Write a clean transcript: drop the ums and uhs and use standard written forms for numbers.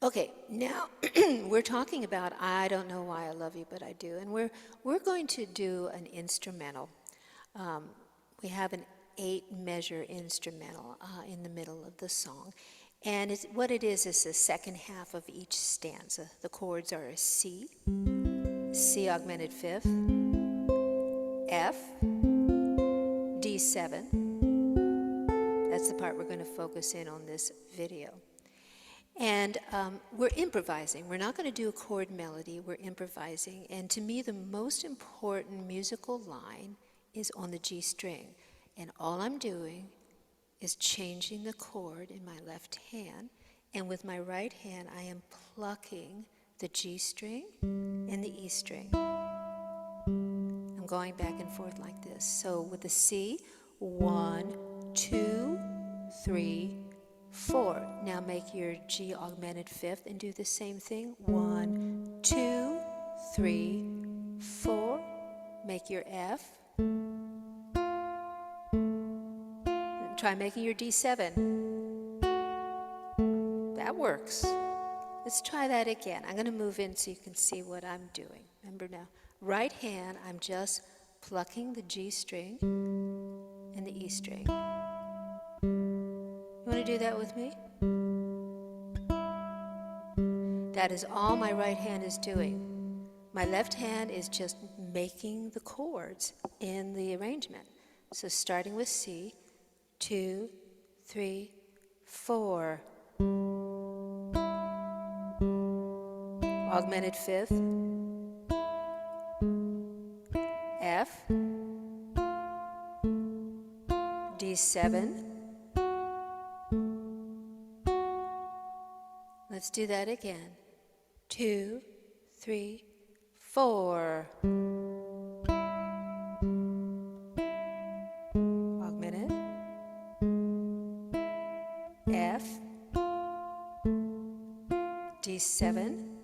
Okay, now we're talking about I Don't Know Why I Love You, But I Do. And we're going to do an instrumental. Um, we have an 8-measure instrumental in the middle of the song. And what it is the second half of each stanza. The chords are a C, C augmented fifth, F, D7. That's the part we're going to focus in on this video. And we're improvising. We're not going to do a chord melody. We're improvising. And to me, the most important musical line is on the G string. And all I'm doing is changing the chord in my left hand. And with my right hand, I am plucking the G string and the E string. I'm going back and forth like this. So with the C, 1, 2, 3, 4. Now make your G augmented fifth and do the same thing. 1, 2, 3, 4. Make your F. Try making your D7. That works. Let's try that again. I'm going to move in so you can see what I'm doing. Remember now, right hand, I'm just plucking the G string and the E string. You want to do that with me? That is all my right hand is doing. My left hand is just making the chords in the arrangement. So starting with C, 2, 3, 4. Augmented fifth, F, D7. Let's do that again. 2, 3, 4. Augmented, F, D7.